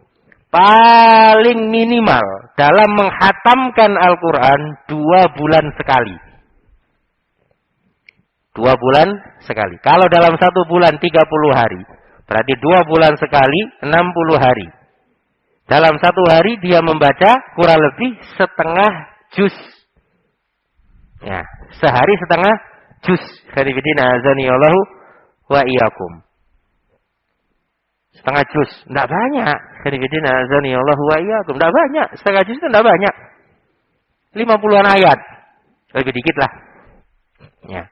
paling minimal dalam menghatamkan Al-Quran 2 bulan sekali. 2 bulan sekali. Kalau dalam 1 bulan 30 hari. Berarti 2 bulan sekali 60 hari. Dalam satu hari dia membaca kurang lebih setengah juz. Ya, sehari setengah juz. Khanifidina azanillahu wa iyyakum. Setengah juz, tidak banyak. Khanifidina azanillahu wa iyyakum. Tidak banyak. Setengah juz itu tidak banyak. 50-an ayat. Lebih dikit lah. Ya.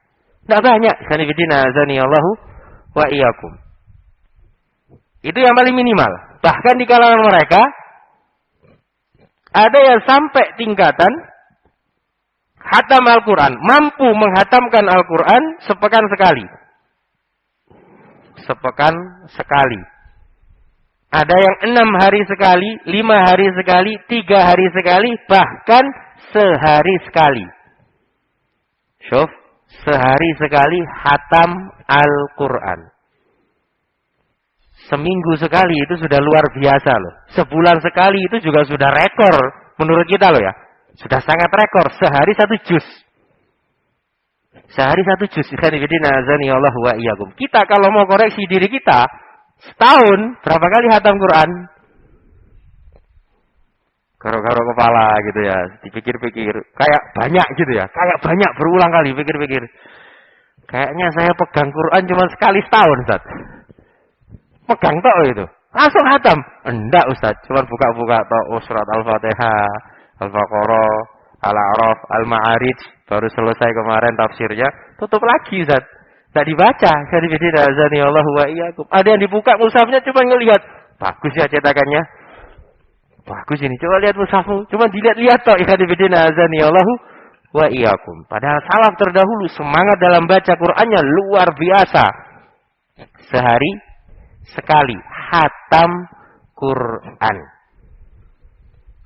Tidak banyak. Khanifidina azanillahu wa iyyakum. Itu yang paling minimal. Bahkan di kalangan mereka ada yang sampai tingkatan khatam Al-Quran. Mampu menghatamkan Al-Quran sepekan sekali. Sepekan sekali. Ada yang 6 hari sekali, 5 hari sekali, 3 hari sekali, bahkan sehari sekali. Syuf, sehari sekali khatam Al-Quran. Seminggu sekali itu sudah luar biasa loh. Sebulan sekali itu juga sudah rekor menurut kita loh ya. Sudah sangat rekor. Sehari 1 juz. Sehari 1 juz. Kita kalau mau koreksi diri kita, setahun berapa kali khatam Quran? Garuk-garuk kepala gitu ya. Dipikir-pikir. Kayak banyak gitu ya. Kayak banyak berulang kali pikir-pikir. Kayaknya saya pegang Quran cuma sekali setahun, Ustaz. Pegang tok itu. Langsung khatam. Enggak, Ustaz. Cuma buka-buka tok surat Al-Fatihah, Al-Baqarah, Al-A'raf, Al-Ma'arij. Baru selesai kemarin tafsirnya. Tutup lagi, Ustaz. Tidak dibaca. Ada yang dibuka mushafnya cuma ngelihat. Bagus ya cetakannya. Bagus ini. Coba lihat mushafmu. Cuma dilihat-lihat tok. Padahal salaf terdahulu semangat dalam baca Qur'annya luar biasa. Sehari sekali khatam Quran.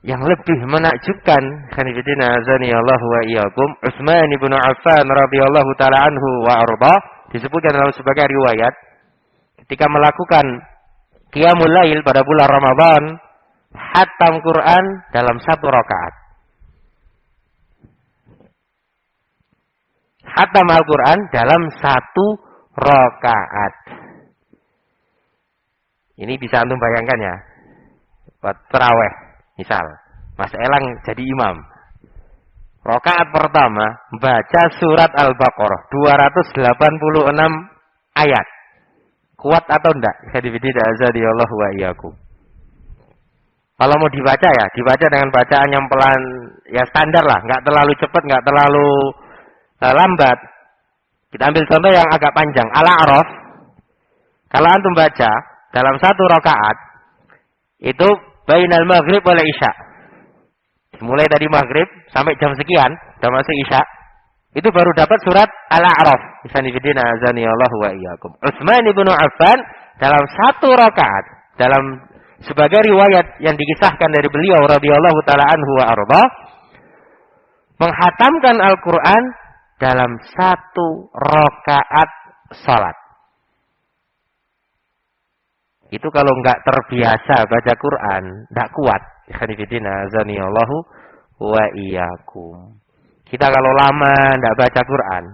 Yang lebih menakjubkan, khanifidina azanillahu wa iyyakum, Utsman bin Affan radhiyallahu taala anhu wa arda, disebutkan dalam sebagai riwayat ketika melakukan qiyamul lail pada bulan Ramadan, khatam Quran dalam 1 rakaat. Khatam Al-Quran dalam 1 rakaat. Ini bisa antum bayangkan ya. Buat tarawih, misal. Mas Elang jadi imam. Rakaat pertama, baca surat Al-Baqarah. 286 ayat. Kuat atau enggak? Kalau mau dibaca ya, dibaca dengan bacaan yang pelan, ya standar lah. Enggak terlalu cepat, enggak terlalu lambat. Kita ambil contoh yang agak panjang. Al-A'raf. Kalau antum baca dalam 1 rakaat itu bainal maghrib wal isya. Mulai dari maghrib sampai jam sekian, sudah masuk isya. Itu baru dapat surat Al-A'raf. Isanifidina azanillahu wa iyyakum. Utsman bin Affan dalam 1 rakaat, dalam sebagai riwayat yang dikisahkan dari beliau radhiyallahu taala anhu wa arda, menghatamkan Al-Qur'an dalam 1 rakaat salat. Itu kalau enggak terbiasa baca Quran, enggak kuat. Khanifidina azanillahu wa iyyakum. Kita kalau lama enggak baca Quran,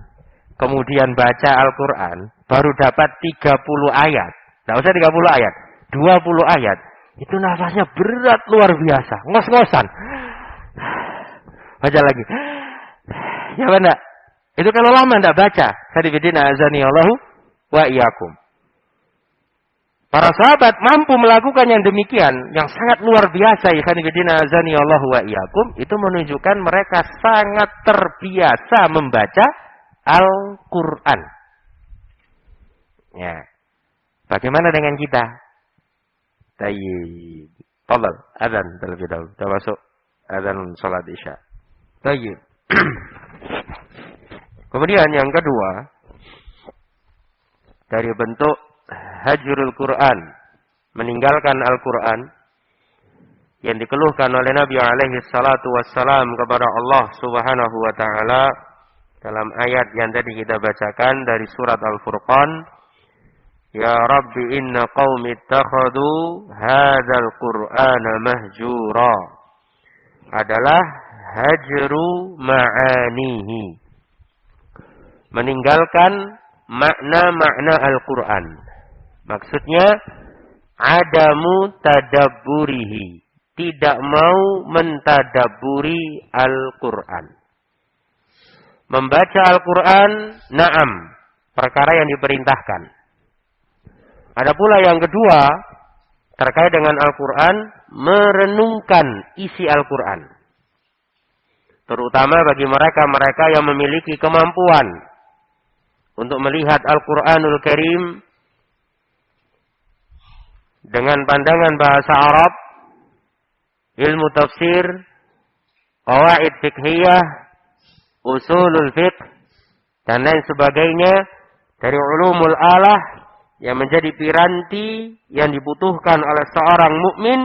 kemudian baca Al-Quran, baru dapat 30 ayat. Enggak usah 30 ayat, 20 ayat. Itu nafasnya berat luar biasa. Ngos-ngosan. Baca lagi. Ya benar. Itu kalau lama enggak baca. Khanifidina azanillahu wa iyyakum. Para sahabat mampu melakukan yang demikian, yang sangat luar biasa, ikhwanifidina azanillahu wa iyyakum, itu menunjukkan mereka sangat terbiasa membaca Al-Quran. Ya. Bagaimana dengan kita? Tayyib. Tolong, azan terlebih dahulu. Kita masuk azan salat isya. Tayyib. Kemudian yang kedua, dari bentuk hajrul Quran, meninggalkan Al-Quran, yang dikeluhkan oleh Nabi alaihi salatu wassalam kepada Allah subhanahu wa ta'ala dalam ayat yang tadi kita bacakan dari surat Al-Furqan, Ya Rabbi inna qawmi ittakhadu hadzal Qur'ana mahjura, adalah hajru ma'anihi, meninggalkan makna-makna Al-Quran. Maksudnya adamu tadabburihi, tidak mau mentadabburi Al-Qur'an. Membaca Al-Qur'an, na'am, perkara yang diperintahkan. Ada pula yang kedua, terkait dengan Al-Qur'an, merenungkan isi Al-Qur'an. Terutama bagi mereka-mereka yang memiliki kemampuan untuk melihat Al-Qur'anul Karim dengan pandangan bahasa Arab, ilmu tafsir, qawaid fiqhiyah, usulul fiqh, dan lain sebagainya dari ulumul alah yang menjadi piranti yang dibutuhkan oleh seorang mukmin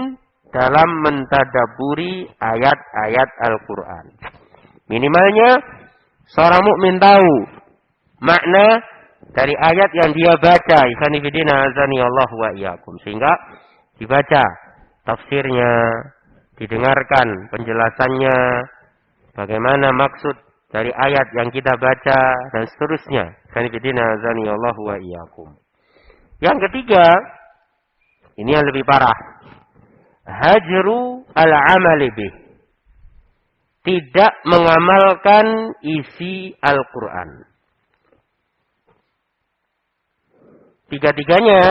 dalam mentadabburi ayat-ayat Al-Qur'an. Minimalnya seorang mukmin tahu makna dari ayat yang dia baca. Ikhwani fillah azani Allah wa iyyakum. Sehingga dibaca tafsirnya, didengarkan penjelasannya, bagaimana maksud dari ayat yang kita baca dan seterusnya. Ikhwani fillah azani Allah wa iyyakum. Yang ketiga, ini yang lebih parah. Hajru al-amali bih. Tidak mengamalkan isi Al-Qur'an. Tiga-tiganya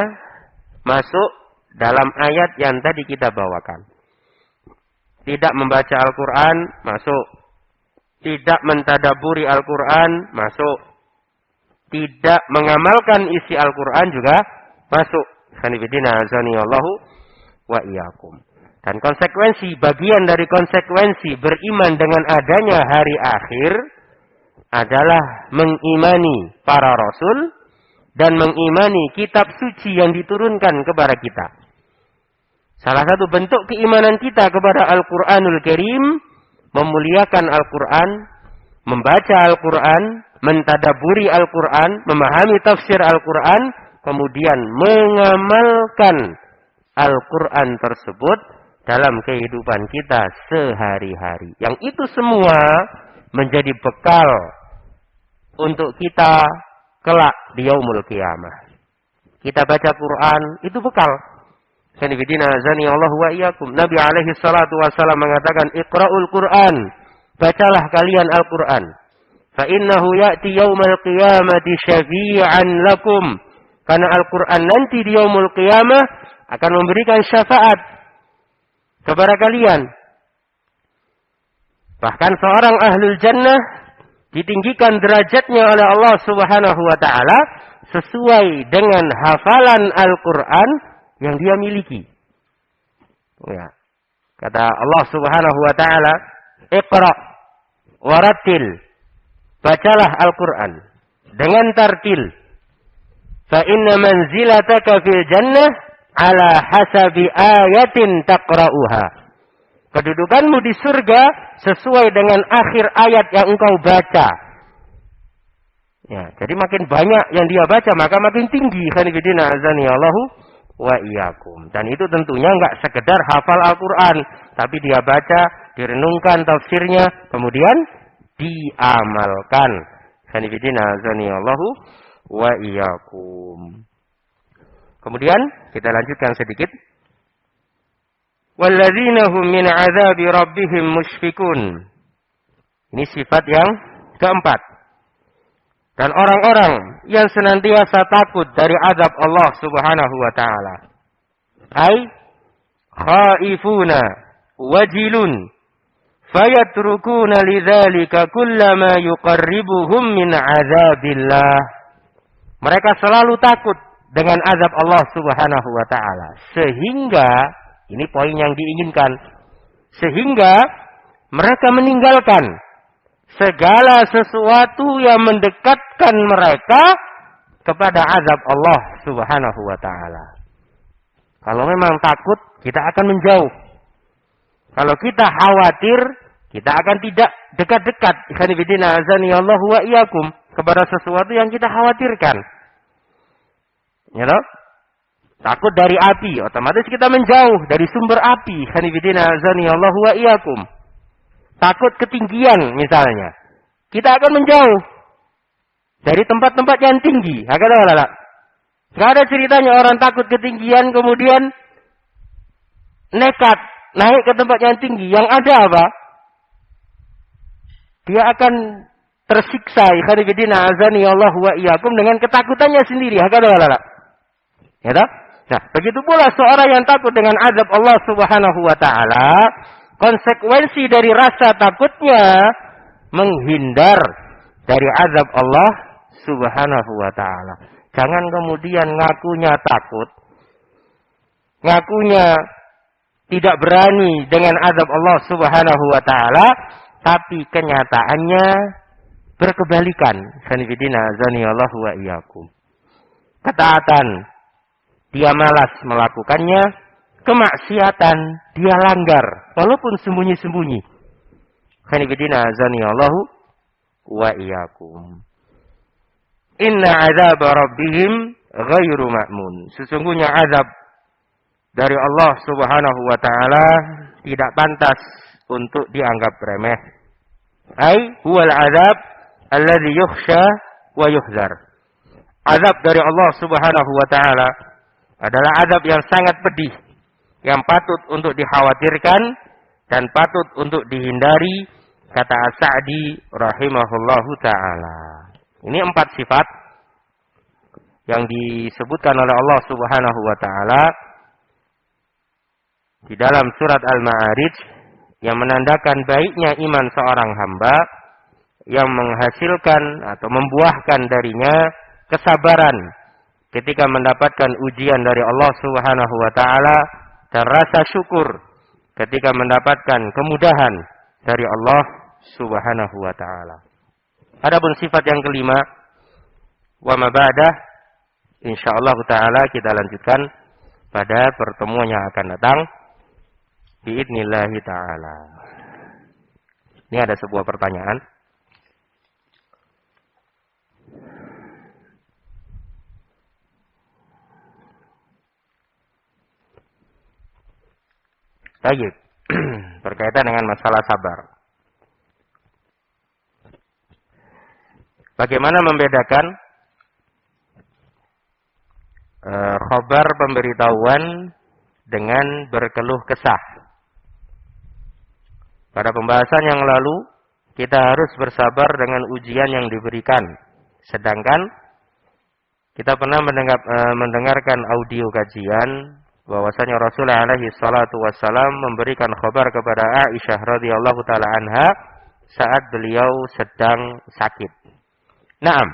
masuk dalam ayat yang tadi kita bawakan. Tidak membaca Al-Qur'an, masuk. Tidak mentadabburi Al-Qur'an, masuk. Tidak mengamalkan isi Al-Qur'an juga masuk. Khanifidina azani Allahu wa iyyakum. Dan konsekuensi, bagian dari konsekuensi beriman dengan adanya hari akhir adalah mengimani para rasul dan mengimani kitab suci yang diturunkan kepada kita. Salah satu bentuk keimanan kita kepada Al-Qur'anul Karim, memuliakan Al-Qur'an, membaca Al-Qur'an, mentadabburi Al-Qur'an, memahami tafsir Al-Qur'an, kemudian mengamalkan Al-Qur'an tersebut dalam kehidupan kita sehari-hari. Yang itu semua menjadi bekal untuk kita kelak di yaumul qiyamah. Kita baca Quran, itu bekal. Sanibidina azani Allah wa iyyakum. Nabi alaihi salatu wasallam mengatakan, "Iqra'ul Qur'an." Bacalah kalian Al-Qur'an. Fa innahu ya'ti yaumal qiyamati syafi'an lakum. Karena Al-Qur'an nanti di yaumul qiyamah akan memberikan syafaat kepada kalian. Bahkan seorang ahlul jannah ditinggikan derajatnya oleh Allah Subhanahu wa taala sesuai dengan hafalan Al-Qur'an yang dia miliki. Ya. Kata Allah Subhanahu wa taala, "Iqra warattil." Bacalah Al-Qur'an dengan tartil. Fa inna manzilataka fil jannah ala hasabi ayatin taqra'uha. Kedudukanmu di surga sesuai dengan akhir ayat yang engkau baca. Ya, jadi makin banyak yang dia baca, maka makin tinggi. Khanifidina azani Allahu wa iyyakum. Dan itu tentunya enggak sekedar hafal Al-Qur'an, tapi dia baca, direnungkan tafsirnya, kemudian diamalkan. Khanifidina azani Allahu wa iyyakum. Kemudian kita lanjutkan sedikit. Walladzina hum min 'adzabi rabbihim musyfikun. Ini sifat yang keempat. Dan orang-orang yang senantiasa takut dari azab Allah Subhanahu wa taala. Ai khaifuna wajilun fayatrukuna lidzalika kullama yuqarribuhum min 'adzabillah. Mereka selalu takut dengan azab Allah Subhanahu wa taala. Sehingga, ini poin yang diinginkan, sehingga mereka meninggalkan segala sesuatu yang mendekatkan mereka kepada azab Allah Subhanahu wa taala. Kalau memang takut, kita akan menjauh. Kalau kita khawatir, kita akan tidak dekat-dekat. Ikhwanifidina azani Allah wa iyyakum, kepada sesuatu yang kita khawatirkan. Ya loh? Takut dari api, otomatis kita menjauh dari sumber api. Khanifidina azani Allah wa iyyakum. Takut ketinggian misalnya, kita akan menjauh dari tempat-tempat yang tinggi. Hakala. Nggak ada ceritanya orang takut ketinggian kemudian nekat naik ke tempat yang tinggi. Yang ada apa? Dia akan tersiksa. Ikhwanifidina azani Allah wa iyyakum dengan ketakutannya sendiri. Hakadha. Ya tak? Nah, begitu pula seorang yang takut dengan azab Allah Subhanahu wa taala, konsekuensi dari rasa takutnya menghindar dari azab Allah Subhanahu wa taala. Jangan kemudian ngakunya takut, ngakunya tidak berani dengan azab Allah Subhanahu wa taala, tapi kenyataannya berkebalikan. Sanifidina azanillahu wa iyyakum. Ketaatan dia malas melakukannya, kemaksiatan dia langgar walaupun sembunyi-sembunyi. Sanifidina azanillahu wa iyyakum. Inna azab rabbihim ghairu ma'mun. Sesungguhnya azab dari Allah Subhanahu wa taala tidak pantas untuk dianggap remeh. Ai huwal azab alladhi yukhsha wa yuhzar. Azab dari Allah Subhanahu wa taala adalah azab yang sangat pedih, yang patut untuk dikhawatirkan dan patut untuk dihindari, kata As-Sa'di rahimahullahu taala. Ini 4 sifat yang disebutkan oleh Allah Subhanahu wa taala di dalam surat Al-Ma'arij yang menandakan baiknya iman seorang hamba, yang menghasilkan atau membuahkan darinya kesabaran ketika mendapatkan ujian dari Allah Subhanahu wa taala dan rasa syukur ketika mendapatkan kemudahan dari Allah Subhanahu wa taala. Adapun sifat yang kelima, wa ma ba'dah, insyaallah taala kita lanjutkan pada pertemuan yang akan datang biidznillah taala. Ini ada sebuah pertanyaan. Baik, berkaitan dengan masalah sabar. Bagaimana membedakan khabar pemberitahuan dengan berkeluh kesah? Pada pembahasan yang lalu, kita harus bersabar dengan ujian yang diberikan. Sedangkan kita pernah mendengarkan audio kajian bahwasanya Rasulullah alaihi salatu wassalam memberikan khabar kepada Aisyah radhiyallahu taala anha saat beliau sedang sakit. Naam.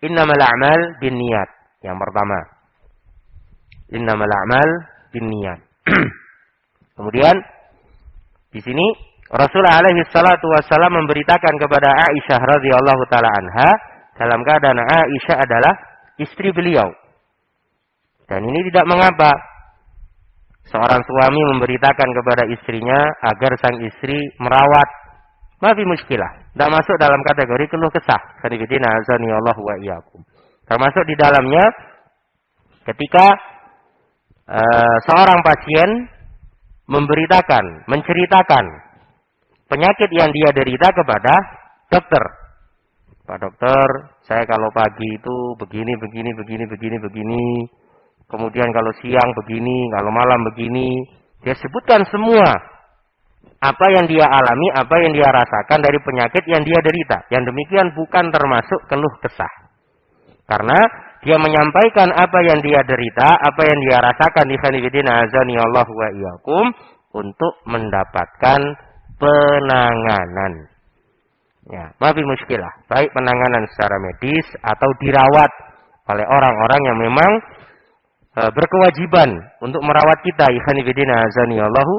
Innamal a'mal binniyat. Yang pertama. Innamal a'mal binniyat. Kemudian di sini Rasulullah alaihi salatu wassalam memberitakan kepada Aisyah radhiyallahu taala anha dalam keadaan Aisyah adalah istri beliau. Dan ini tidak mengapa seorang suami memberitakan kepada istrinya agar sang istri merawat. Mafi muskilah. Tidak masuk dalam kategori keluh kesah. Sanifidina azanillahu wa iyyakum. Termasuk di dalamnya ketika seorang pasien menceritakan penyakit yang dia derita kepada dokter. Pak dokter, saya kalau pagi itu begini. Kemudian kalau siang begini, kalau malam begini. Dia sebutkan semua apa yang dia alami, apa yang dia rasakan dari penyakit yang dia derita. Yang demikian bukan termasuk keluh kesah. Karena dia menyampaikan apa yang dia derita, apa yang dia rasakan di khanifidina azani Allah wa iyyakum untuk mendapatkan penanganan. Ya, mafi muskilah. Baik penanganan secara medis atau dirawat oleh orang-orang yang memang berkewajiban untuk merawat kita. Khanifidina azani Allah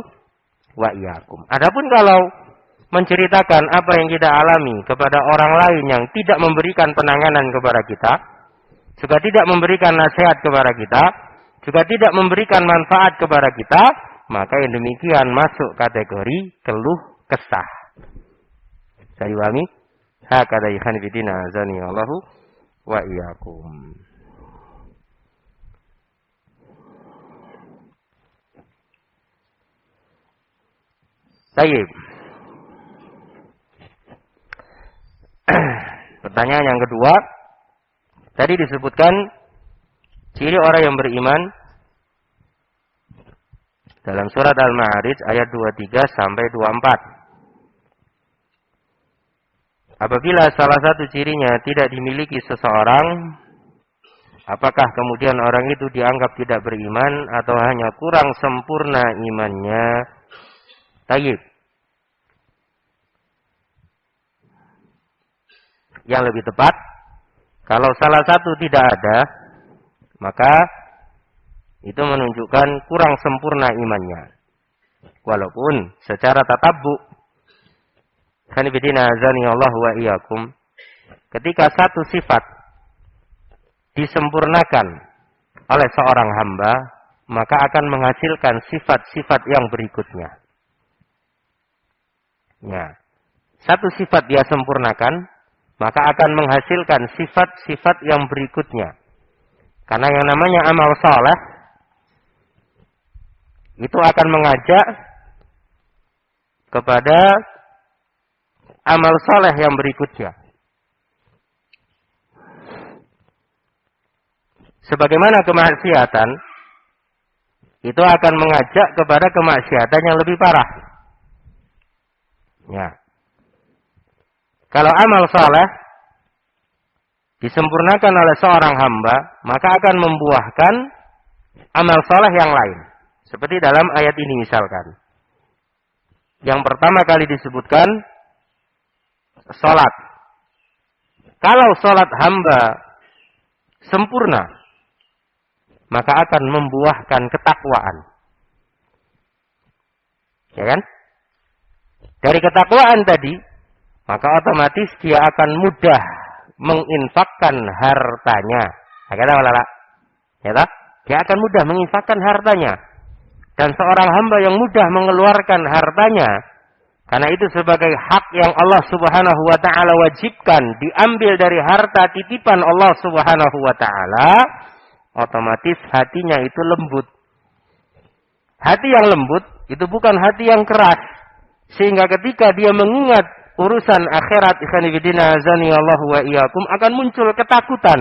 wa iyyakum. Adapun kalau menceritakan apa yang kita alami kepada orang lain yang tidak memberikan penanganan kepada kita, juga tidak memberikan nasihat kepada kita, juga tidak memberikan manfaat kepada kita, maka yang demikian masuk kategori keluh kesah. Saya pahami? Hakadha khanifidina azani Allah wa iyyakum. Baik. Pertanyaan yang kedua, tadi disebutkan ciri orang yang beriman dalam surat Al-Ma'arij ayat 23 sampai 24. Apabila salah satu cirinya tidak dimiliki seseorang, apakah kemudian orang itu dianggap tidak beriman atau hanya kurang sempurna imannya? Tayyib. Yang lebih tepat, kalau salah satu tidak ada, maka itu menunjukkan kurang sempurna imannya. Walaupun secara tatabbu, khanifidina azani Allah wa iyyakum, ketika satu sifat disempurnakan oleh seorang hamba, maka akan menghasilkan sifat-sifat yang berikutnya. Ya. Satu sifat dia sempurnakan, maka akan menghasilkan sifat-sifat yang berikutnya. Karena yang namanya amal saleh itu akan mengajak kepada amal saleh yang berikutnya. Sebagaimana kemaksiatan itu akan mengajak kepada kemaksiatan yang lebih parah. Ya. Kalau amal saleh disempurnakan oleh seorang hamba, maka akan membuahkan amal saleh yang lain. Seperti dalam ayat ini misalkan. Yang pertama kali disebutkan salat. Kalau salat hamba sempurna, maka akan membuahkan ketakwaan. Ya kan? Dari ketakwaan tadi, maka otomatis dia akan mudah menginfakkan hartanya. Ya tak? Dia akan mudah menginfakkan hartanya. Dan seorang hamba yang mudah mengeluarkan hartanya, karena itu sebagai hak yang Allah Subhanahu wa ta'ala wajibkan, diambil dari harta titipan Allah Subhanahu wa ta'ala, otomatis hatinya itu lembut. Hati yang lembut itu bukan hati yang keras. Sehingga ketika dia mengingat urusan akhirat, ikhwanifidina azanillahu wa iyyakum, akan muncul ketakutan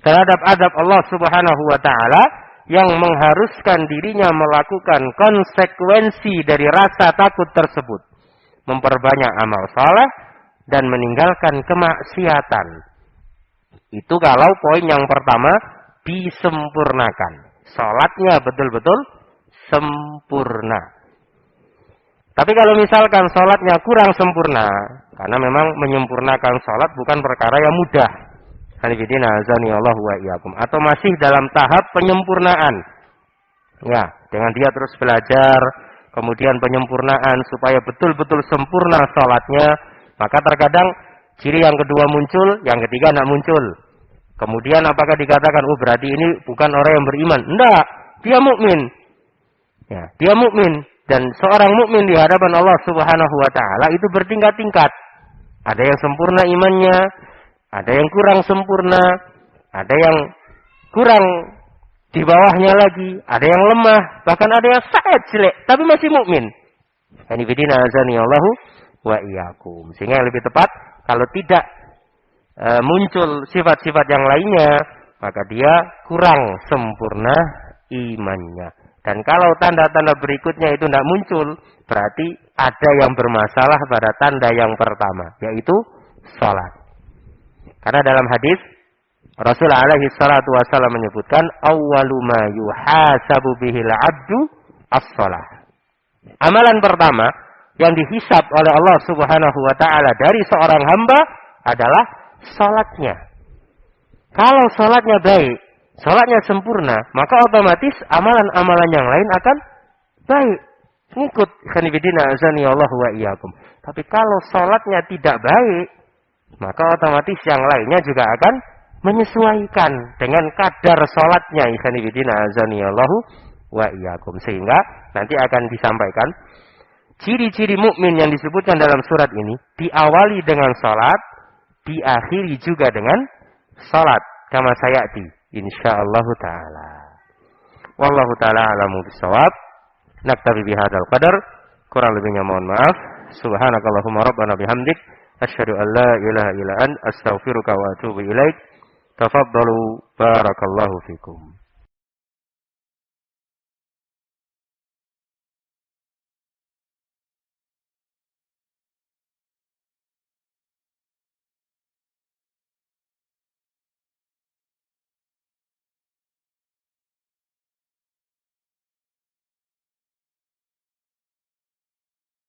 terhadap adab Allah Subhanahu wa ta'ala yang mengharuskan dirinya melakukan konsekuensi dari rasa takut tersebut. Memperbanyak amal saleh dan meninggalkan kemaksiatan. Itu kalau poin yang pertama, disempurnakan. Salatnya betul-betul sempurna. Tapi kalau misalkan salatnya kurang sempurna, karena memang menyempurnakan salat bukan perkara yang mudah. Hanifidina azanillahu wa iyyakum, atau masih dalam tahap penyempurnaan. Ya, dengan dia terus belajar, kemudian penyempurnaan supaya betul-betul sempurna salatnya, maka terkadang ciri yang kedua muncul, yang ketiga tidak muncul. Kemudian apakah dikatakan, oh berarti ini bukan orang yang beriman? Enggak, dia mukmin. Ya, dia mukmin. Dan seorang mukmin di hadapan Allah Subhanahu wa ta'ala itu bertingkat-tingkat. Ada yang sempurna imannya, ada yang kurang sempurna, ada yang kurang di bawahnya lagi, ada yang lemah, bahkan ada yang sangat jelek, tapi masih mukmin. Hanifidina azanillahu wa iyyakum. Sehingga yang lebih tepat, kalau tidak muncul sifat-sifat yang lainnya, maka dia kurang sempurna imannya. Dan kalau tanda-tanda berikutnya itu tidak muncul, berarti ada yang bermasalah pada tanda yang pertama, yaitu salat. Karena dalam hadis Rasulullah alaihi salatu wasallam menyebutkan, awwalu ma yuhasabu bihil abdu as-shalah. Amalan pertama yang dihisab oleh Allah Subhanahu wa ta'ala dari seorang hamba adalah salatnya. Kalau salatnya baik, salatnya sempurna, maka otomatis amalan-amalan yang lain akan baik. Ngikut khanifidina azanillahu wa iyyakum. Tapi kalau salatnya tidak baik, maka otomatis yang lainnya juga akan menyesuaikan dengan kadar salatnya, khanifidina azanillahu wa iyyakum. Sehingga nanti akan disampaikan ciri-ciri mukmin yang disebutkan dalam surat ini, diawali dengan salat, diakhiri juga dengan salat, kama sayati insyaallah taala. Wallahu taala alamu bisawab. Naktabi bihadzal qadar. Kurang lebihnya mohon maaf. Subhanakallahumma rabbana bihamdik, asyhadu an la ilaha illa anta, astaghfiruka wa atubu ilaik. Tafaddalu, barakallahu fikum.